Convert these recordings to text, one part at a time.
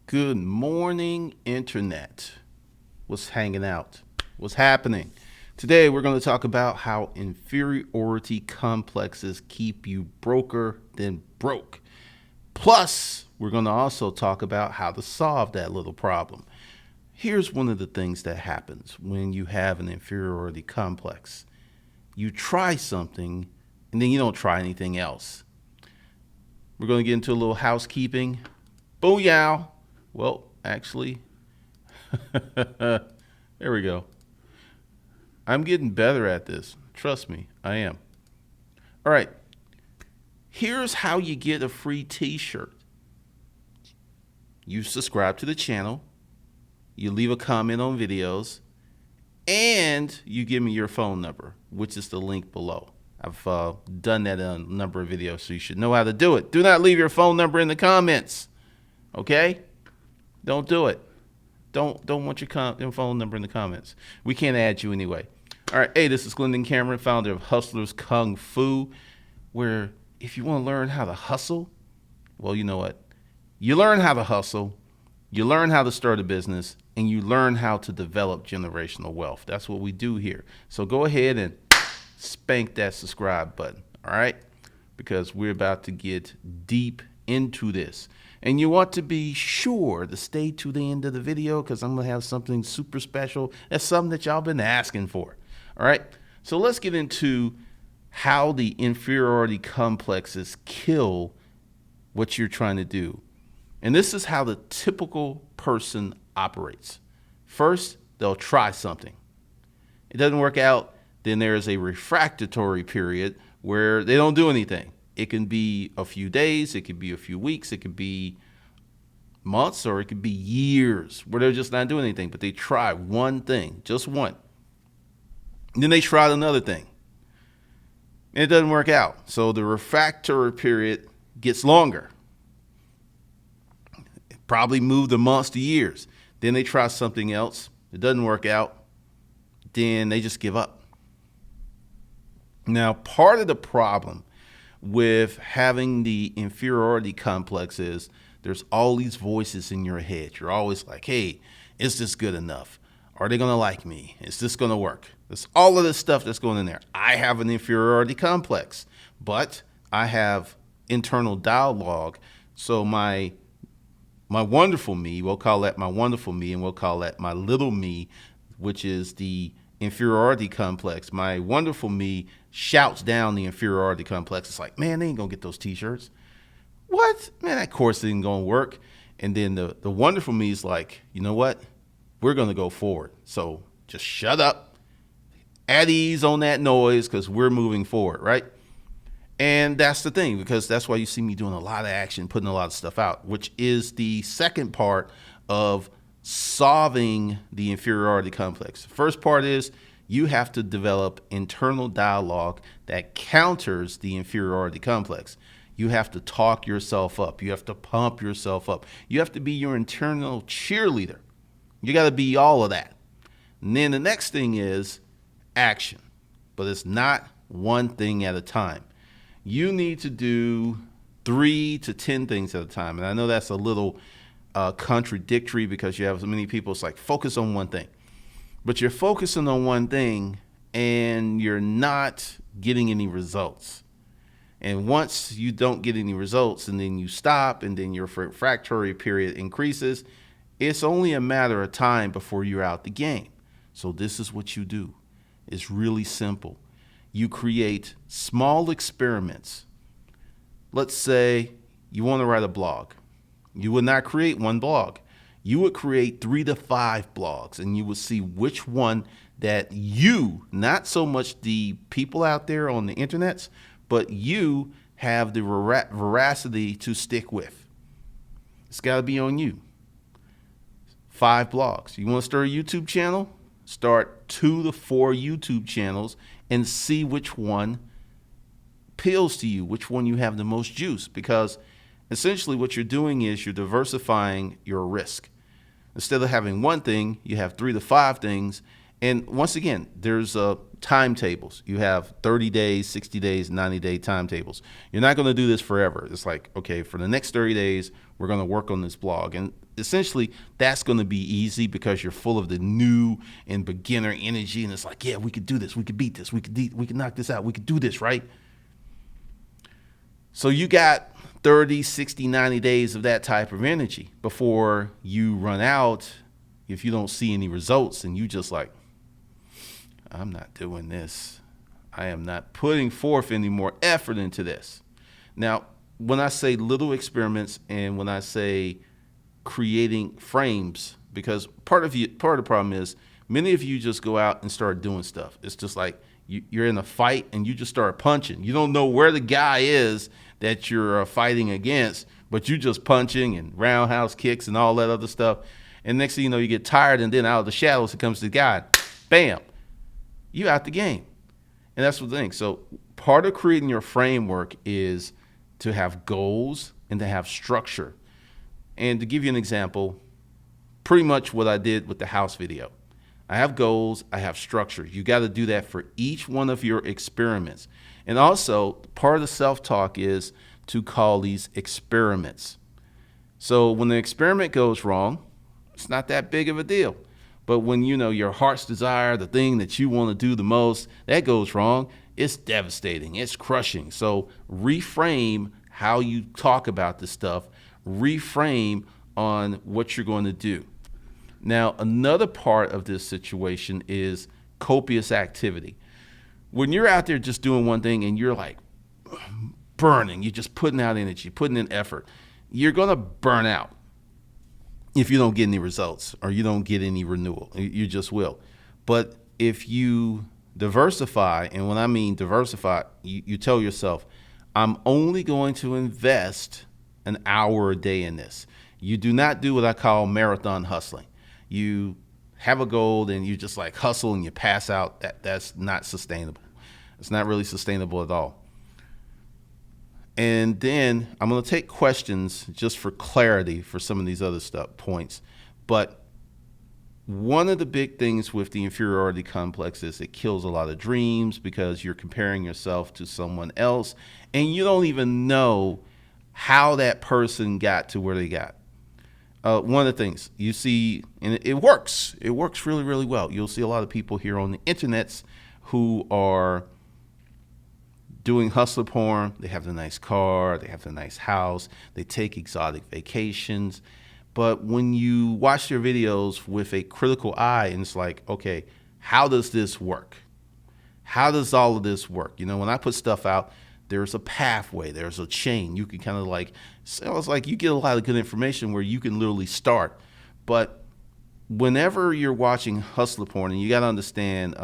Good morning, Internet. What's hanging out? What's happening? Today, we're going to talk about how inferiority complexes keep you broker than broke. Plus, we're going to also talk about how to solve that little problem. Here's one of the things that happens when you have an inferiority complex. You try something, and then you don't try anything else. We're going to get into a little housekeeping. Booyah! Well, actually, there we go. I'm getting better at this. Trust me, I am. All right. Here's how you get a free t-shirt. You subscribe to the channel, you leave a comment on videos, and you give me your phone number, which is the link below. I've done that in a number of videos, so you should know how to do it. Do not leave your phone number in the comments, okay? Don't do it. Don't want your phone number in the comments. We can't add you anyway. All right, hey, this is Glendon Cameron, founder of Hustlers Kung Fu, where if you want to learn how to hustle, well, you know what? You learn how to hustle, you learn how to start a business, and you learn how to develop generational wealth. That's what we do here. So go ahead and spank that subscribe button, all right? Because we're about to get deep into this. And you want to be sure to stay to the end of the video because I'm going to have something super special. That's something that y'all been asking for. All right. So let's get into how the inferiority complexes kill what you're trying to do. And this is how the typical person operates. First, they'll try something. It doesn't work out. Then there is a refractory period where they don't do anything. It can be a few days, it could be a few weeks, it could be months, or it could be years where they're just not doing anything, but they try one thing, just one. And then they try another thing. And it doesn't work out. So the refractory period gets longer. It probably moved to months to years. Then they try something else. It doesn't work out. Then they just give up. Now, part of the problem with having the inferiority complex is there's all these voices in your head. You're always like, hey, is this good enough? Are they going to like me? Is this going to work? There's all of this stuff that's going in there. I have an inferiority complex, but I have internal dialogue. So my wonderful me, we'll call that my wonderful me, and we'll call that my little me, which is the inferiority complex. My wonderful me shouts down the inferiority complex. It's like, man, they ain't gonna get those t-shirts. What? Man, that course ain't gonna work. And then the wonderful me is like, you know what? We're gonna go forward. So just shut up, at ease on that noise, because we're moving forward, right? And that's the thing, because that's why you see me doing a lot of action, putting a lot of stuff out, which is the second part of solving the inferiority complex. The first part is you have to develop internal dialogue that counters the inferiority complex. You have to talk yourself up. You have to pump yourself up. You have to be your internal cheerleader. You got to be all of that. And then the next thing is action, but it's not one thing at a time. You need to do 3 to 10 things at a time. And I know that's a little contradictory because you have so many people. It's like focus on one thing, but you're focusing on one thing and you're not getting any results. And once you don't get any results and then you stop and then your refractory period increases, it's only a matter of time before you're out the game. So this is what you do. It's really simple. You create small experiments. Let's say you want to write a blog. You would not create one blog. You would create 3 to 5 blogs, and you would see which one that you, not so much the people out there on the internets, but you have the veracity to stick with. It's got to be on you. 5 blogs. You want to start a YouTube channel? Start 2 to 4 YouTube channels and see which one appeals to you, which one you have the most juice, because essentially what you're doing is you're diversifying your risk. Instead of having one thing, you have 3 to 5 things. And once again, there's timetables. You have 30 days, 60 days, 90-day timetables. You're not going to do this forever. It's like, okay, for the next 30 days, we're going to work on this blog. And essentially, that's going to be easy because you're full of the new and beginner energy. And it's like, yeah, we could do this. We could beat this. We could knock this out. We could do this, right? So you got 30, 60, 90 days of that type of energy before you run out. If you don't see any results and you just like, I'm not doing this. I am not putting forth any more effort into this. Now, when I say little experiments and when I say creating frames, because part of the problem is many of you just go out and start doing stuff. It's just like you're in a fight and you just start punching. You don't know where the guy is that you're fighting against, but you just punching and roundhouse kicks and all that other stuff. And next thing you know, you get tired, and then out of the shadows, it comes the guy. Bam. You out the game. And that's the thing. So part of creating your framework is to have goals and to have structure. And to give you an example, pretty much what I did with the house video. I have goals, I have structure. You got to do that for each one of your experiments. And also, part of the self-talk is to call these experiments. So when the experiment goes wrong, it's not that big of a deal. But when your heart's desire, the thing that you want to do the most, that goes wrong, it's devastating. It's crushing. So reframe how you talk about this stuff. Reframe on what you're going to do. Now, another part of this situation is copious activity. When you're out there just doing one thing and you're like burning, you're just putting out energy, putting in effort, you're going to burn out. If you don't get any results or you don't get any renewal, you just will. But if you diversify, and when I mean diversify, you tell yourself, I'm only going to invest an hour a day in this. You do not do what I call marathon hustling. You have a goal and you just like hustle and you pass out. That's not sustainable. It's not really sustainable at all. And then I'm going to take questions just for clarity for some of these other points. But one of the big things with the inferiority complex is it kills a lot of dreams because you're comparing yourself to someone else and you don't even know how that person got to where they got. One of the things you see, and it works really, really well. You'll see a lot of people here on the internets who are doing hustler porn. They have the nice car, they have the nice house, they take exotic vacations. But when you watch their videos with a critical eye, and it's like, okay, how does this work? How does all of this work? When I put stuff out, there's a pathway, there's a chain. You can kind of like, so it's like you get a lot of good information where you can literally start. But whenever you're watching hustler porn, and you got to understand,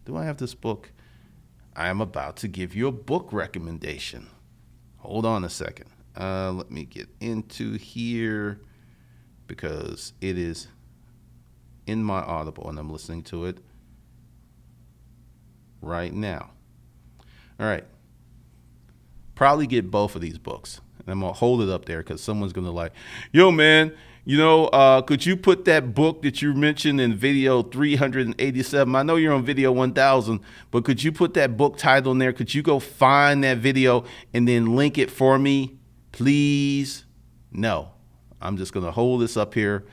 do I have this book? I am about to give you a book recommendation. Hold on a second. Let me get into here because it is in my Audible and I'm listening to it right now. All right. Probably get both of these books. And I'm going to hold it up there because someone's going to like, yo, man, could you put that book that you mentioned in video 387? I know you're on video 1000, but could you put that book title in there? Could you go find that video and then link it for me, please? No, I'm just going to hold this up here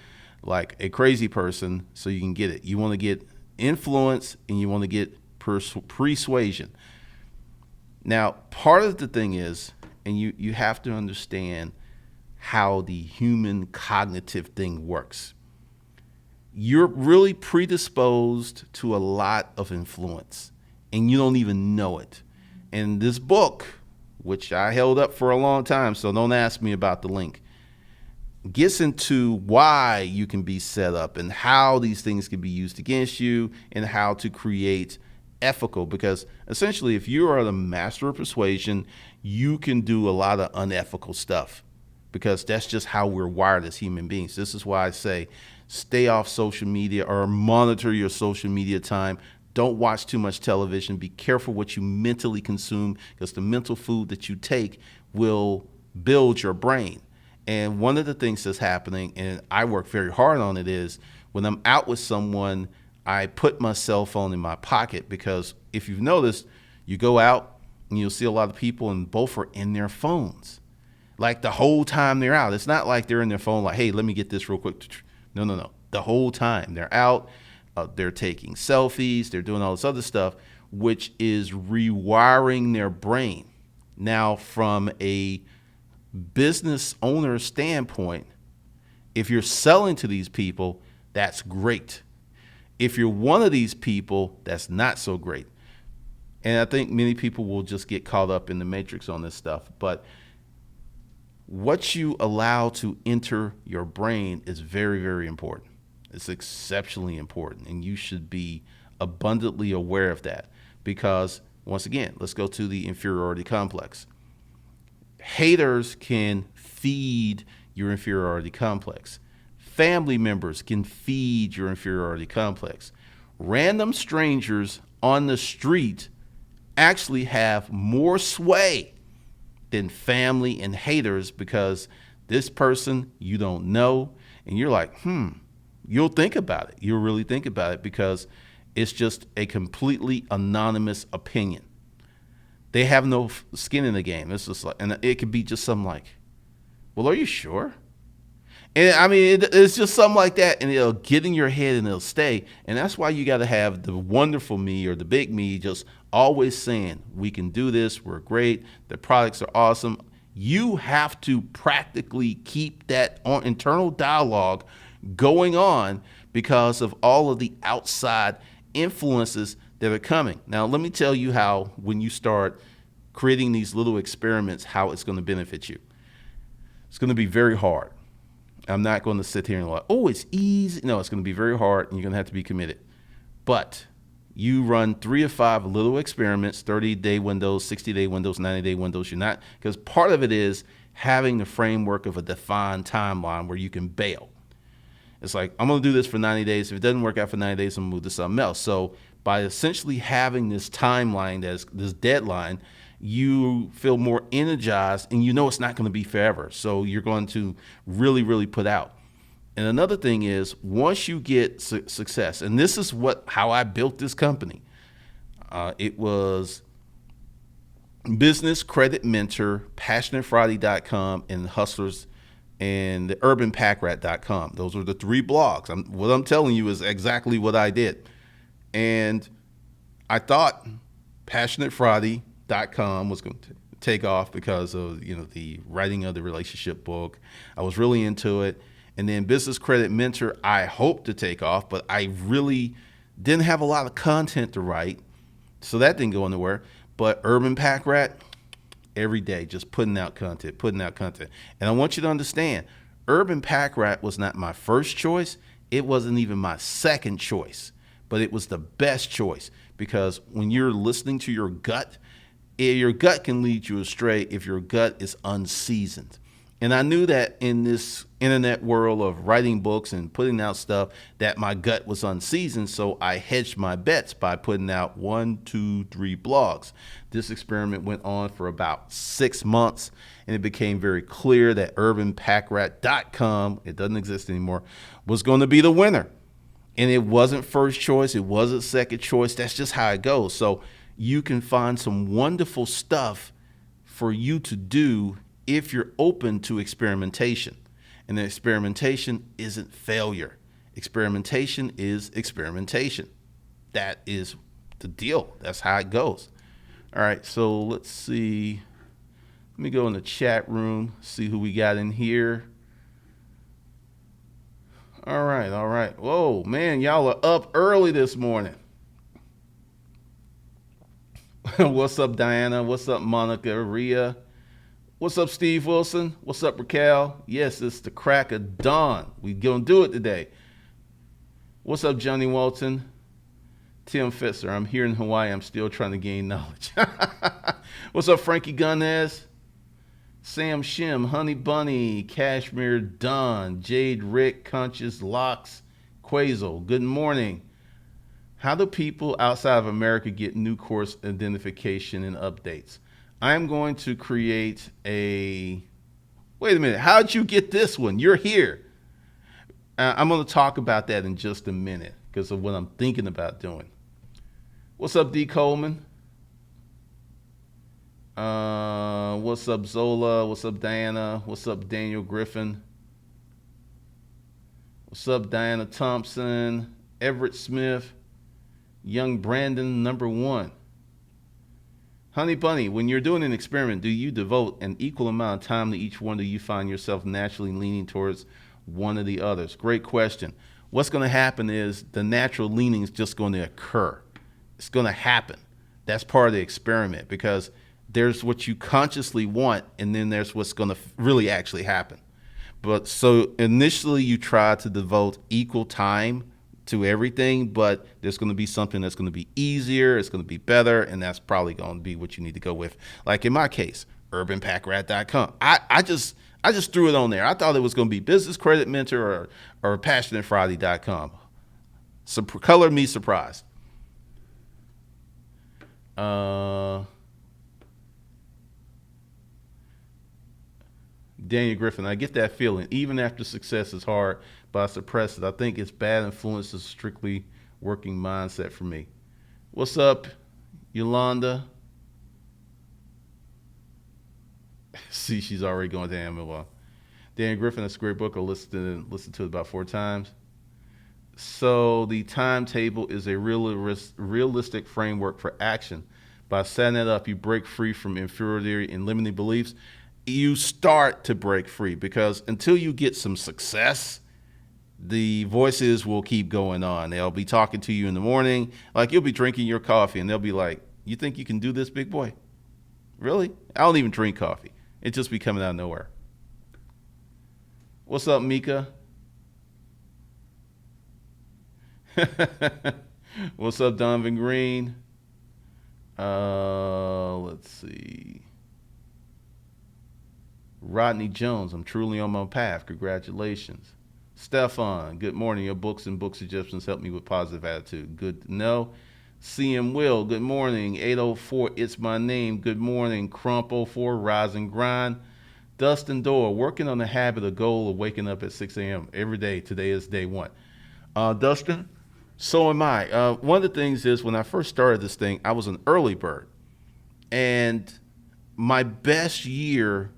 like a crazy person so you can get it. You want to get influence and you want to get persuasion. Now, part of the thing is, and you have to understand how the human cognitive thing works. You're really predisposed to a lot of influence, and you don't even know it. And this book, which I held up for a long time, so don't ask me about the link, gets into why you can be set up and how these things can be used against you and how to create ethical, because essentially if you are the master of persuasion, you can do a lot of unethical stuff because that's just how we're wired as human beings. This is why I say stay off social media or monitor your social media time. Don't watch too much television. Be careful what you mentally consume because the mental food that you take will build your brain. And one of the things that's happening, and I work very hard on it, is when I'm out with someone, I put my cell phone in my pocket because if you've noticed, you go out and you'll see a lot of people and both are in their phones. Like the whole time they're out. It's not like they're in their phone like, hey, let me get this real quick. No, no, no. The whole time they're out, they're taking selfies, they're doing all this other stuff, which is rewiring their brain. Now, from a business owner standpoint, if you're selling to these people, that's great. If you're one of these people, that's not so great. And I think many people will just get caught up in the matrix on this stuff. But what you allow to enter your brain is very, very important. It's exceptionally important. And you should be abundantly aware of that. Because, once again, let's go to the inferiority complex. Haters can feed your inferiority complex. Family members can feed your inferiority complex. Random strangers on the street actually have more sway than family and haters, because this person you don't know, and you're like, you'll think about it. You'll really think about it, because it's just a completely anonymous opinion. They have no skin in the game. It's just like, and it could be just something like, well, are you sure? And I mean, it's just something like that, and it'll get in your head and it'll stay. And that's why you got to have the wonderful me or the big me just always saying, we can do this, we're great, the products are awesome. You have to practically keep that internal dialogue going on because of all of the outside influences that are coming. Now, let me tell you how, when you start creating these little experiments, how it's going to benefit you. It's going to be very hard. I'm not going to sit here and like, oh, it's easy. No, it's going to be very hard, and you're going to have to be committed. But you run 3 or 5 little experiments, 30-day windows, 60-day windows, 90-day windows. You're not, because part of it is having the framework of a defined timeline where you can bail. It's like, I'm going to do this for 90 days. If it doesn't work out for 90 days, I'm going to move to something else. So by essentially having this timeline, this deadline, you feel more energized, and you know it's not going to be forever. So you're going to really, really put out. And another thing is, once you get success, and this is how I built this company. It was Business Credit Mentor, PassionateFriday.com, and Hustlers, and the UrbanPackRat.com. Those were the 3 blogs. What I'm telling you is exactly what I did. And I thought PassionateFriday.com was going to take off because of the writing of the relationship book. I was really into it. And then Business Credit Mentor, I hoped to take off, but I really didn't have a lot of content to write, so that didn't go anywhere. But Urban Pack Rat, every day, just putting out content. And I want you to understand, Urban Pack Rat was not my first choice. It wasn't even my second choice, but it was the best choice, because when you're listening to your gut can lead you astray if your gut is unseasoned. And I knew that in this internet world of writing books and putting out stuff, that my gut was unseasoned. So I hedged my bets by putting out 1, 2, 3 blogs. This experiment went on for about 6 months, and it became very clear that UrbanPackRat.com, it doesn't exist anymore, was going to be the winner. And it wasn't first choice. It wasn't second choice. That's just how it goes. So you can find some wonderful stuff for you to do if you're open to experimentation. And the experimentation isn't failure. Experimentation is experimentation. That is the deal. That's how it goes. All right, so let's see. Let me go in the chat room, see who we got in here. All right. Whoa, man, y'all are up early this morning. What's up, Diana? What's up, Monica, Rhea? What's up, Steve Wilson? What's up, Raquel? Yes, it's the crack of dawn. We gonna do it today. What's up, Johnny Walton? Tim Fitzer, I'm here in Hawaii. I'm still trying to gain knowledge. What's up, Frankie Gunez? Sam Shim, Honey Bunny, Cashmere Don, Jade Rick, Conscious Locks, Quazel. Good morning. How do people outside of America get new course identification and updates? I'm going to create wait a minute, how'd you get this one? You're here. I'm going to talk about that in just a minute, because of what I'm thinking about doing. What's up, D. Coleman? What's up, Zola? What's up, Diana? What's up, Daniel Griffin? What's up, Diana Thompson? Everett Smith? Young Brandon, number 1. Honey Bunny, when you're doing an experiment, do you devote an equal amount of time to each one? Do you find yourself naturally leaning towards one or the others? Great question. What's going to happen is the natural leaning is just going to occur. It's going to happen. That's part of the experiment, because there's what you consciously want, and then there's what's going to really actually happen. But so initially you try to devote equal time to everything, but there's going to be something that's going to be easier, it's going to be better, and that's probably going to be what you need to go with. Like in my case, urbanpackrat.com. I just threw it on there. I thought it was going to be Business Credit Mentor or passionatefriday.com. So color me surprised. Daniel Griffin, I get that feeling. Even after success is hard, but I suppress it. I think it's bad influence is strictly working mindset for me. What's up, Yolanda? See, she's already going to Amazon. Daniel Griffin, that's a great book. I listened to it about 4 times. So the timetable is a realistic framework for action. By setting it up, you break free from inferiority and limiting beliefs. You start to break free, because until you get some success, the voices will keep going on. They'll be talking to you in the morning, like you'll be drinking your coffee, and they'll be like, "You think you can do this, big boy? Really? I don't even drink coffee. It just be coming out of nowhere." What's up, Mika? What's up, Donovan Green? Let's see. Rodney Jones, I'm truly on my path. Congratulations. Stefan, good morning. Your books and book suggestions help me with positive attitude. Good to know. CM Will, good morning. 804, it's my name. Good morning. Crump 04, rise and grind. Dustin Dorr, working on the habit or goal of waking up at 6 a.m. every day. Today is day 1. Dustin, so am I. One of the things is, when I first started this thing, I was an early bird. And my best year,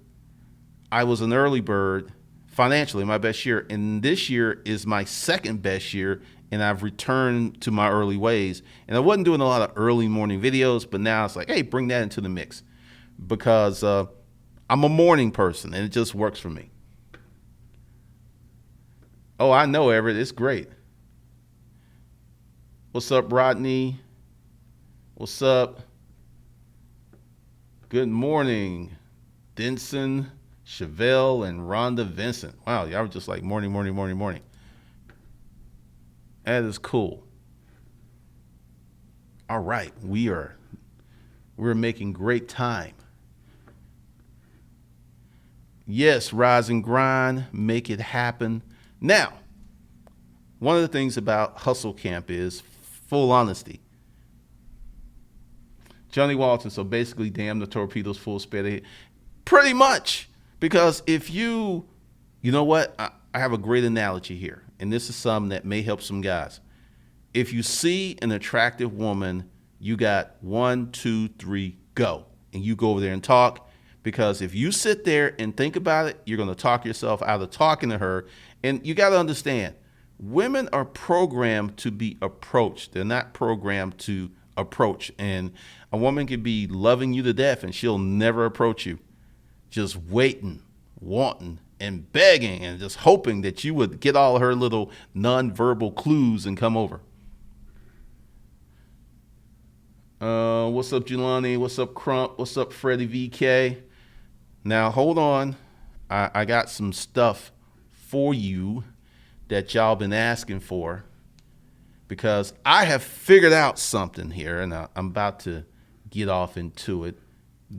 I was an early bird financially, my best year. And this year is my second best year, and I've returned to my early ways. And I wasn't doing a lot of early morning videos, but now it's like, hey, bring that into the mix, because I'm a morning person, and it just works for me. Oh, I know, Everett. It's great. What's up, Rodney? What's up? Good morning, Denson, Chevelle, and Rhonda Vincent. Wow, y'all were just like morning, morning, morning, morning. That is cool. All right, we're making great time. Yes, rise and grind, make it happen. Now, one of the things about Hustle Camp is full honesty. Johnny Walton, so basically, damn the torpedoes, full speed ahead. Pretty much. Because if you know what? I have a great analogy here, and this is something that may help some guys. If you see an attractive woman, you got 1, 2, 3, go. And you go over there and talk, because if you sit there and think about it, you're going to talk yourself out of talking to her. And you got to understand, women are programmed to be approached. They're not programmed to approach. And a woman could be loving you to death, and she'll never approach you. Just waiting, wanting, and begging, and just hoping that you would get all her little nonverbal clues and come over. What's up, Jelani? What's up, Crump? What's up, Freddie VK? Now, hold on. I got some stuff for you that y'all been asking for, because I have figured out something here, and I'm about to get off into it.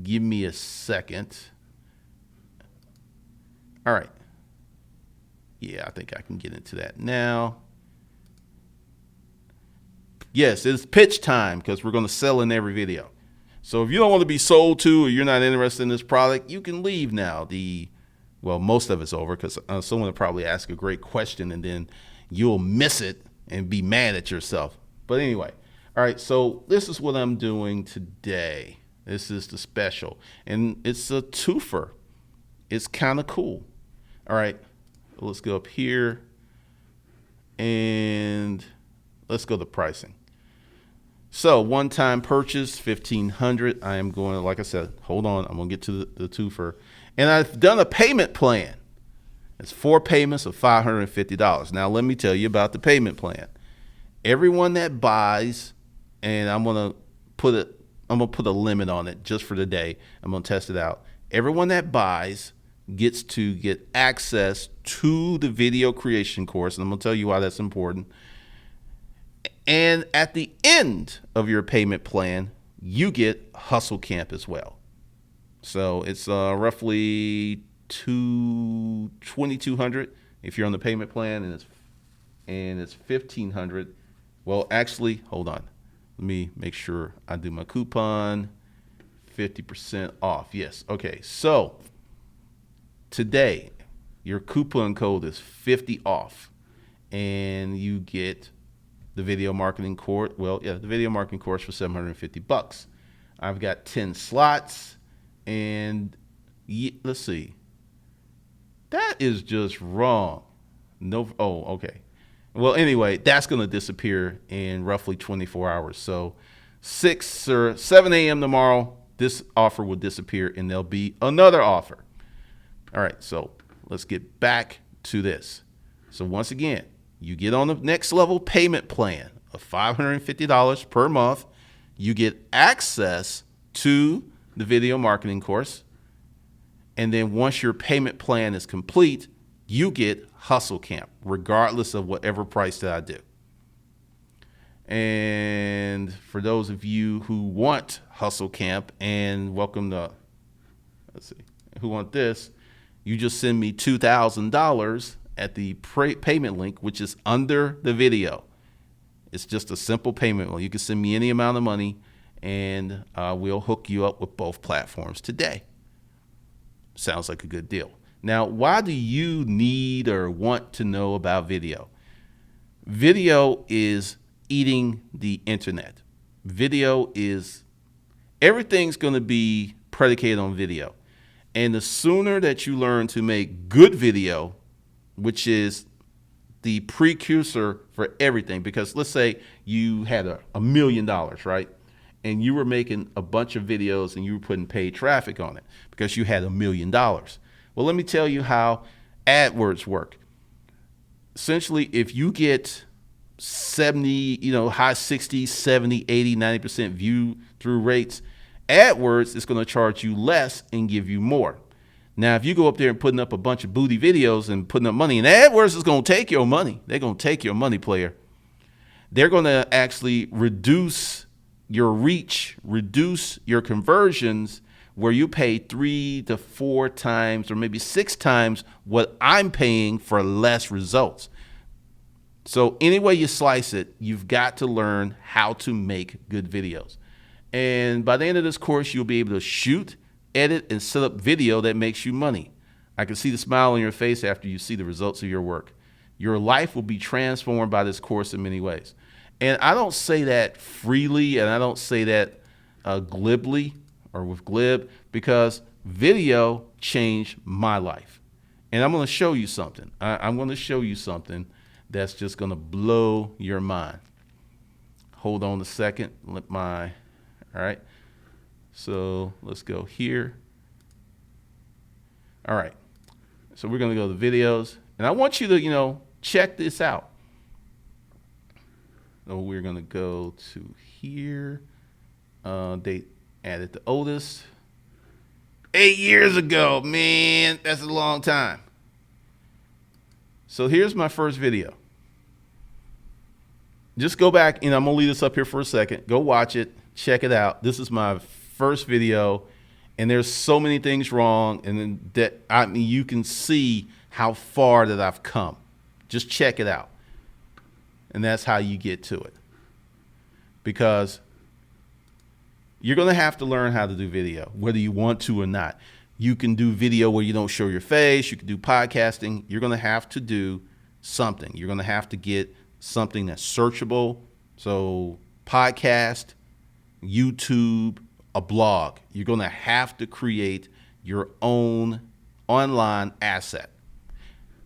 Give me a second. All right. Yeah, I think I can get into that now. Yes, it's pitch time, because we're going to sell in every video. So if you don't want to be sold to, or you're not interested in this product, you can leave now. Most of it's over, because someone will probably ask a great question, and then you'll miss it, and be mad at yourself. But anyway, all right, so this is what I'm doing today. This is the special, and it's a twofer. It's kind of cool. All right, let's go up here, and let's go to pricing. So one-time purchase, $1,500. I am going, like I said, hold on. I'm going to get to the twofer. And I've done a payment plan. It's 4 payments of $550. Now, let me tell you about the payment plan. Everyone that buys, and I'm going to put a limit on it just for the day. I'm going to test it out. Everyone that buys gets to get access to the video creation course, and I'm going to tell you why that's important. And at the end of your payment plan, you get Hustle Camp as well. So it's roughly $2,200 if you're on the payment plan, and it's $1,500. Well, actually, hold on. Let me make sure I do my coupon. 50% off. Yes. Okay. So today, your coupon code is 50 off, and you get the video marketing course. Well, yeah, the video marketing course for $750. I've got 10 slots, and let's see. That is just wrong. No. Oh, okay. Well, anyway, that's going to disappear in roughly 24 hours. So 6 or 7 a.m. tomorrow, this offer will disappear, and there'll be another offer. All right, so let's get back to this. So once again, you get on the next level payment plan of $550 per month. You get access to the video marketing course. And then once your payment plan is complete, you get Hustle Camp, regardless of whatever price that I do. And for those of you who want Hustle Camp and welcome to, who want this, you just send me $2,000 at the payment link, which is under the video. It's just a simple payment link. You can send me any amount of money, and we'll hook you up with both platforms today. Sounds like a good deal. Now, why do you need or want to know about video? Video is eating the internet. Video is, everything's going to be predicated on video. And the sooner that you learn to make good video, which is the precursor for everything, because let's say you had $1 million, right? And you were making a bunch of videos and you were putting paid traffic on it because you had $1 million. Well, let me tell you how AdWords work. Essentially, if you get 70, high 60s, 70, 80, 90% view through rates, AdWords is going to charge you less and give you more. Now, if you go up there and putting up a bunch of booty videos and putting up money, and AdWords is going to take your money. They're going to take your money, player. They're going to actually reduce your reach, reduce your conversions, where you pay 3 to 4 times or maybe 6 times what I'm paying for less results. So any way you slice it, you've got to learn how to make good videos. And by the end of this course, you'll be able to shoot, edit, and set up video that makes you money. I can see the smile on your face after you see the results of your work. Your life will be transformed by this course in many ways. And I don't say that freely, and I don't say that glibly or with glib, because video changed my life. And I'm going to show you something. I'm going to show you something that's just going to blow your mind. Hold on a second. All right. So let's go here. All right. So we're going to go to videos, and I want you to, check this out. So we're going to go to here. They added the oldest. 8 years ago, man, that's a long time. So here's my first video. Just go back, and I'm going to leave this up here for a second. Go watch it. Check it out. This is my first video, and there's so many things wrong, and you can see how far that I've come. Just check it out. And that's how you get to it. Because you're going to have to learn how to do video, whether you want to or not. You can do video where you don't show your face. You can do podcasting. You're going to have to do something. You're going to have to get something that's searchable. So podcast, YouTube, a blog. You're going to have to create your own online asset.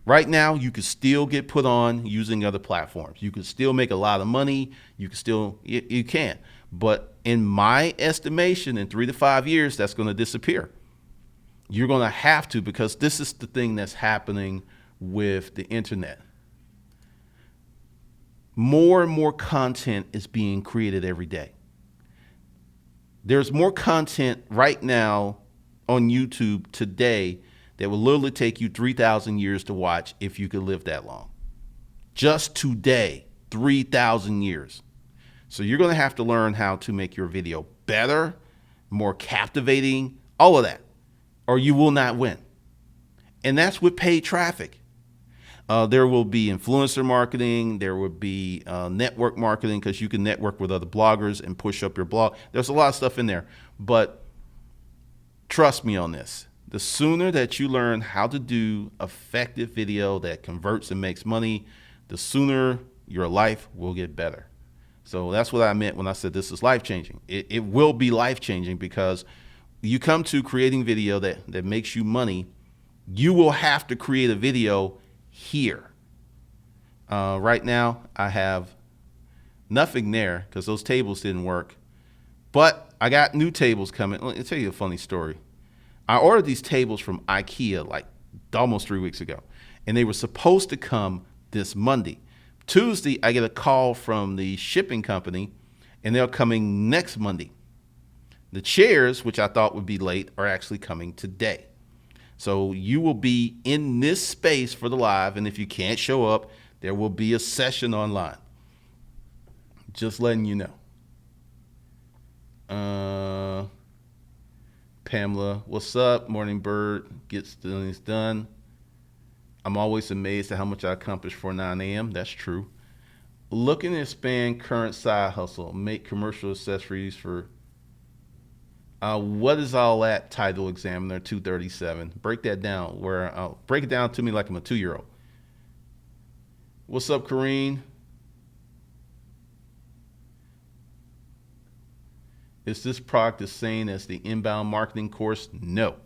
Right now, you can still get put on using other platforms. You can still make a lot of money. You can. But in my estimation, in 3 to 5 years, that's going to disappear. You're going to have to, because this is the thing that's happening with the internet. More and more content is being created every day. There's more content right now on YouTube today that will literally take you 3,000 years to watch if you could live that long. Just today, 3,000 years. So you're going to have to learn how to make your video better, more captivating, all of that, or you will not win. And that's with paid traffic. There will be influencer marketing. There will be network marketing, because you can network with other bloggers and push up your blog. There's a lot of stuff in there. But trust me on this. The sooner that you learn how to do effective video that converts and makes money, the sooner your life will get better. So that's what I meant when I said this is life-changing. It will be life-changing, because you come to creating video that makes you money, you will have to create a video here. Right now, I have nothing there because those tables didn't work. But I got new tables coming. Let me tell you a funny story. I ordered these tables from IKEA like almost 3 weeks ago, and they were supposed to come this Monday. Tuesday, I get a call from the shipping company, and they're coming next Monday. The chairs, which I thought would be late, are actually coming today. So you will be in this space for the live, and if you can't show up, there will be a session online. Just letting you know. Pamela, what's up? Morning Bird gets things done. I'm always amazed at how much I accomplish for 9 a.m. That's true. Looking to expand current side hustle, make commercial accessories for what is all that? Title Examiner 237. Break that down. Break it down to me like I'm a 2-year-old. What's up, Kareen? Is this product the same as the inbound marketing course? No.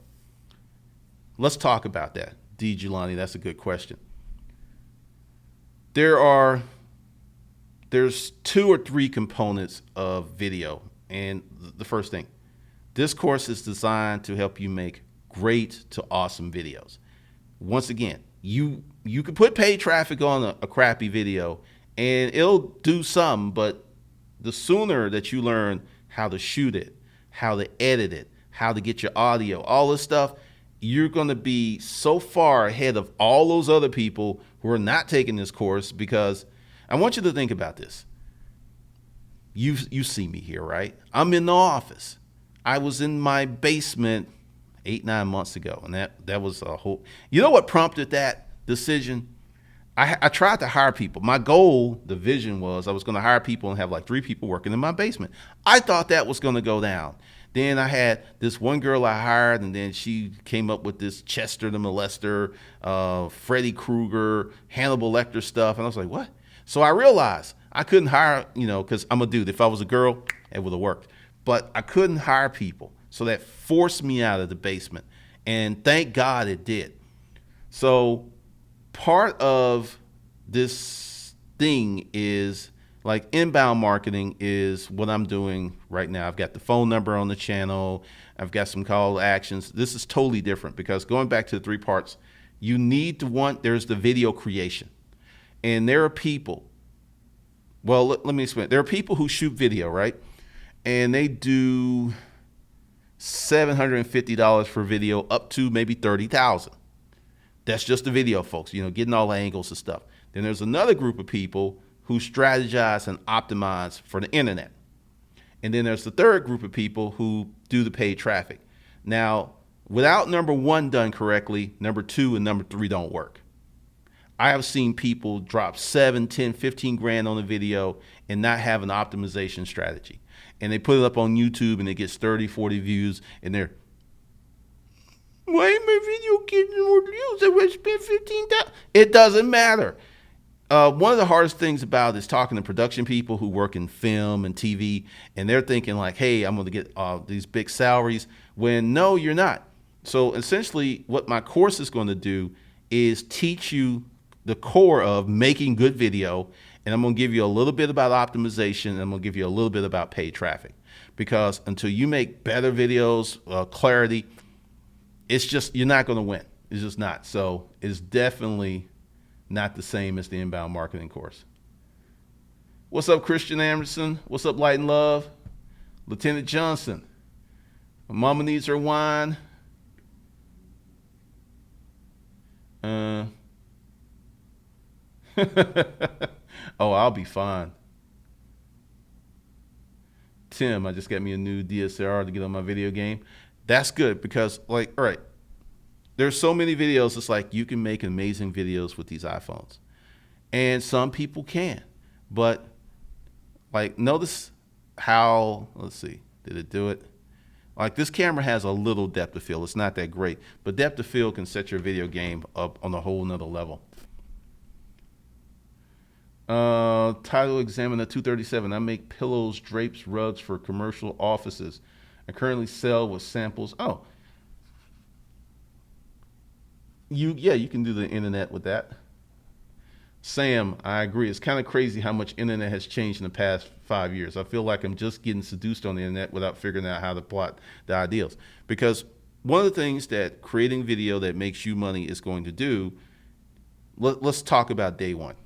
Let's talk about that. D. Giuliani, that's a good question. There's 2 or 3 components of video. And the first thing, this course is designed to help you make great to awesome videos. Once again, you can put paid traffic on a crappy video and it'll do some, but the sooner that you learn how to shoot it, how to edit it, how to get your audio, all this stuff, you're going to be so far ahead of all those other people who are not taking this course. Because I want you to think about this. You see me here, right? I'm in the office. I was in my basement 8-9 months ago, and that was a whole. You know what prompted that decision? I tried to hire people. My goal, the vision was I was going to hire people and have like 3 people working in my basement. I thought that was going to go down. Then I had this one girl I hired, and then she came up with this Chester the Molester, Freddy Krueger, Hannibal Lecter stuff. And I was like, what? So I realized I couldn't hire, because I'm a dude. If I was a girl, it would have worked. But I couldn't hire people. So that forced me out of the basement. And thank God it did. So part of this thing is like inbound marketing is what I'm doing right now. I've got the phone number on the channel. I've got some call to actions. This is totally different, because going back to the 3 parts, there's the video creation. And there are people, let me explain. There are people who shoot video, right? And they do $750 for video up to maybe $30,000. That's just the video, folks, getting all the angles and stuff. Then there's another group of people who strategize and optimize for the internet. And then there's the third group of people who do the paid traffic. Now, without number 1 done correctly, number 2 and number 3 don't work. I have seen people drop 7, 10, 15 grand on a video and not have an optimization strategy. And they put it up on YouTube and it gets 30, 40 views, and they're, why ain't my video getting more views? I would spend $15,000. It doesn't matter. One of the hardest things about it is talking to production people who work in film and TV, and they're thinking like, "Hey, I'm going to get these big salaries." When no, you're not. So essentially, what my course is going to do is teach you the core of making good video, and I'm going to give you a little bit about optimization, and I'm going to give you a little bit about paid traffic, because until you make better videos, clarity, it's just you're not going to win. It's just not. So it's definitely not the same as the inbound marketing course. What's up, Christian Anderson? What's up, Light and Love? Lieutenant Johnson. Mama needs her wine. Oh, I'll be fine. Tim, I just got me a new DSLR to get on my video game. That's good because, like, all right, there's so many videos. It's like you can make amazing videos with these iPhones, and some people can. But like, notice how, let's see, did it do it? Like, this camera has a little depth of field. It's not that great, but depth of field can set your video game up on a whole nother level. Title Examiner 237. I make pillows, drapes, rugs for commercial offices. I currently sell with samples. Oh, you can do the internet with that. Sam, I agree. It's kind of crazy how much internet has changed in the past 5 years. I feel like I'm just getting seduced on the internet without figuring out how to plot the ideals. Because one of the things that creating video that makes you money is going to do, let's talk about day one.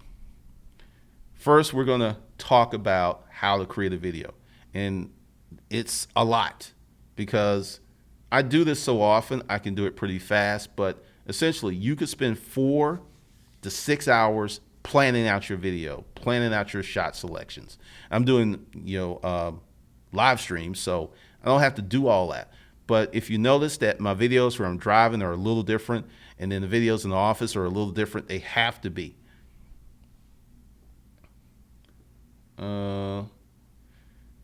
First, we're going to talk about how to create a video. And it's a lot because I do this so often, I can do it pretty fast. But essentially, you could spend 4 to 6 hours planning out your video, planning out your shot selections. I'm doing, live streams, so I don't have to do all that. But if you notice that my videos where I'm driving are a little different, and then the videos in the office are a little different, they have to be.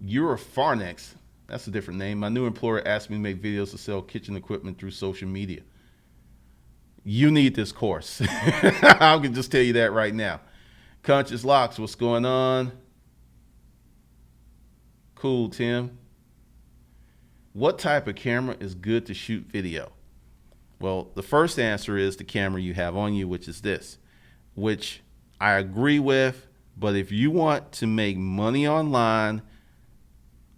You're a Farnex. That's a different name. My new employer asked me to make videos to sell kitchen equipment through social media. You need this course. I can just tell you that right now. Conscious Locks, what's going on? Cool, Tim. What type of camera is good to shoot video? Well, the first answer is the camera you have on you, which is this, which I agree with. But if you want to make money online,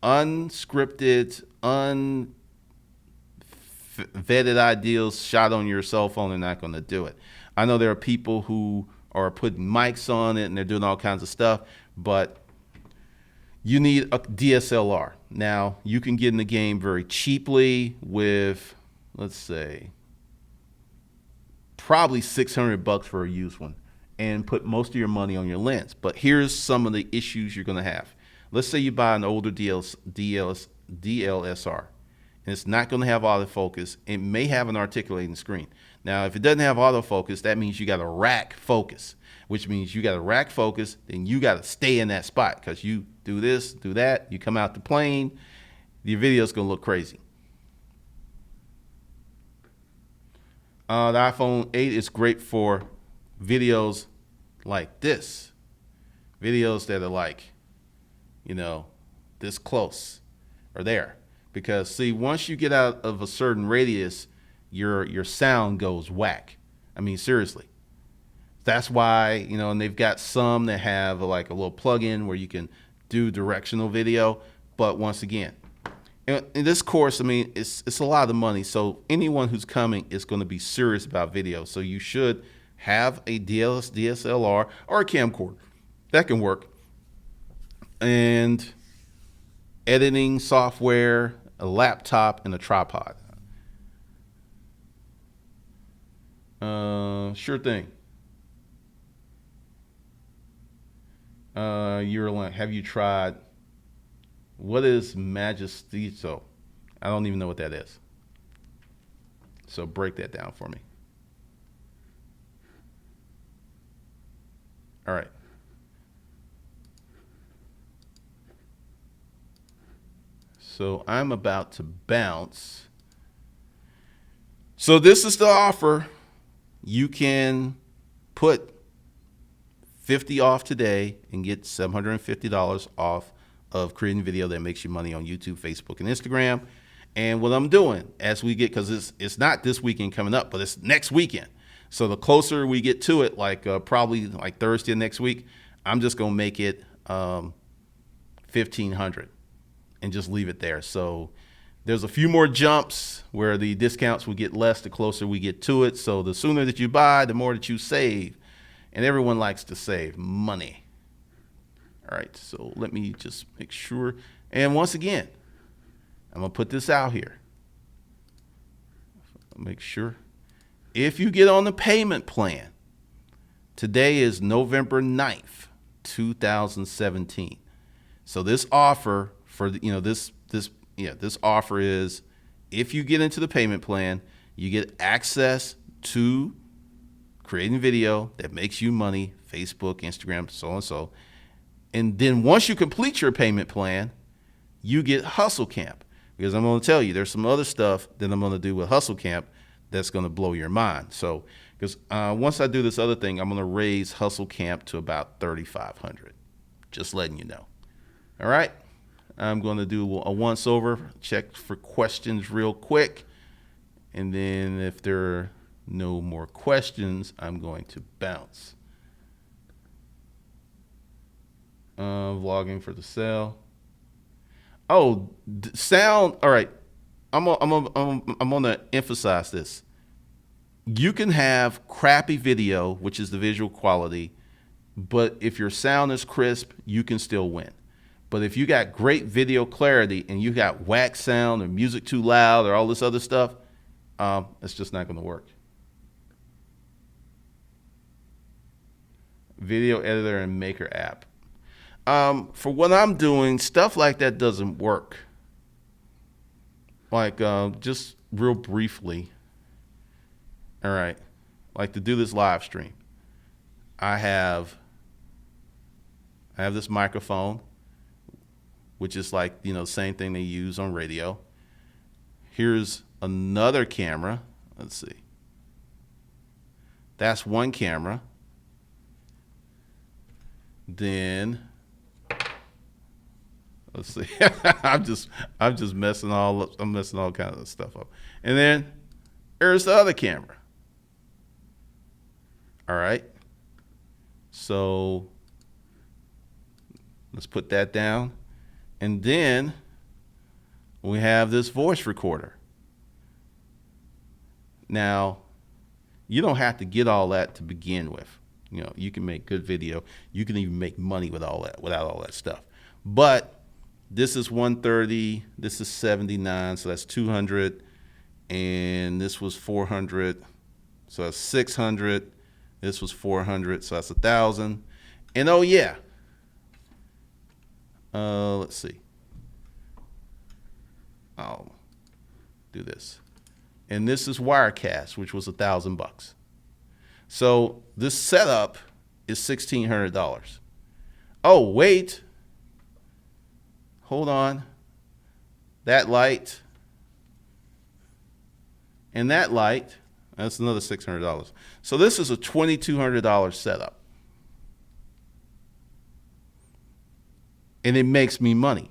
unscripted, vetted ideals shot on your cell phone, they're not going to do it. I know there are people who are putting mics on it and they're doing all kinds of stuff, but you need a DSLR. Now, you can get in the game very cheaply with, let's say, probably $600 for a used one, and put most of your money on your lens. But here's some of the issues you're going to have. Let's say you buy an older DLSR, and it's not going to have autofocus. It may have an articulating screen. Now, if it doesn't have autofocus, that means you got to rack focus, which means you got to rack focus, then you got to stay in that spot because you do this, do that, you come out the plane, your video's going to look crazy. The iPhone 8 is great for videos like this, videos that are like, this close or there, because see, once you get out of a certain radius, your sound goes whack. I mean, seriously. That's why, and they've got some that have like a little plug-in where you can do directional video. But once again, in this course, I mean, it's a lot of money. So anyone who's coming is going to be serious about video. So you should have a DSLR or a camcorder. That can work. And editing software, a laptop, and a tripod. Sure thing. You're like, have you tried, what is Magistizo? I don't even know what that is. So break that down for me. All right. So I'm about to bounce. So this is the offer. You can put $50 off today and get $750 off of creating video that makes you money on YouTube, Facebook, and Instagram. And what I'm doing as we get, because it's not this weekend coming up, but it's next weekend. So the closer we get to it, like probably like Thursday of next week, I'm just gonna make it $1,500 and just leave it there. So there's a few more jumps where the discounts will get less the closer we get to it. So the sooner that you buy, the more that you save. And everyone likes to save money. All right, so let me just make sure. And once again, I'm going to put this out here. Make sure. If you get on the payment plan, today is November 9th, 2017. So this offer for, this offer is, if you get into the payment plan, you get access to creating video that makes you money, Facebook, Instagram, so and so. And then once you complete your payment plan, you get Hustle Camp. Because I'm going to tell you, there's some other stuff that I'm going to do with Hustle Camp that's going to blow your mind. So, because once I do this other thing, I'm going to raise Hustle Camp to about $3,500. Just letting you know. All right. I'm going to do a once over, check for questions real quick. And then if there are no more questions, I'm going to bounce. Vlogging for the sale. Oh, sound. All right. I'm going to emphasize this. You can have crappy video, which is the visual quality, but if your sound is crisp, you can still win. But if you got great video clarity and you got whack sound or music too loud or all this other stuff, it's just not going to work. Video editor and maker app. For what I'm doing, stuff like that doesn't work. Like, just real briefly. All right. Like, to do this live stream, I have this microphone, which is like, the same thing they use on radio. Here's another camera. Let's see. That's one camera. Then let's see. I'm just messing I'm messing all kinds of stuff up. And then there's the other camera. All right. So let's put that down. And then we have this voice recorder. Now, you don't have to get all that to begin with. You can make good video. You can even make money with all that, without all that stuff. But this is 130. This is 79. So that's 200. And this was 400. So that's 600. This was 400. So that's 1,000. And oh yeah. Let's see. I'll do this. And this is Wirecast, which was $1,000. So this setup is $1,600. Oh, wait. Hold on. That light and that light, that's another $600. So this is a $2,200 setup. And it makes me money.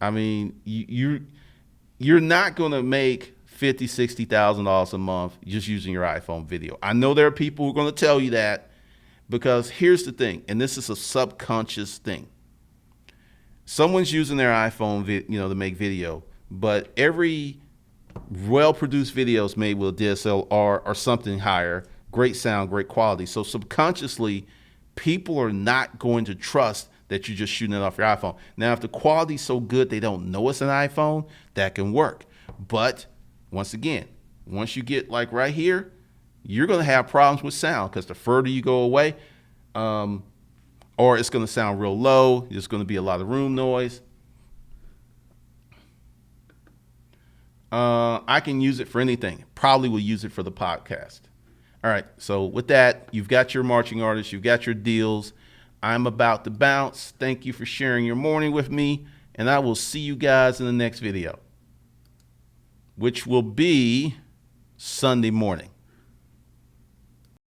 I mean, you're not going to make $50,000, $60,000 a month just using your iPhone video. I know there are people who are going to tell you that, because here's the thing, and this is a subconscious thing. Someone's using their iPhone, to make video, but every well-produced video is made with a DSLR or something higher, great sound, great quality. So subconsciously, people are not going to trust that you're just shooting it off your iPhone. Now, if the quality's so good they don't know it's an iPhone, that can work. But once again, once you get like right here, you're going to have problems with sound, because the further you go away, or it's going to sound real low. There's going to be a lot of room noise. I can use it for anything. Probably will use it for the podcast. All right. So with that, you've got your marching artists. You've got your deals. I'm about to bounce. Thank you for sharing your morning with me. And I will see you guys in the next video, which will be Sunday morning.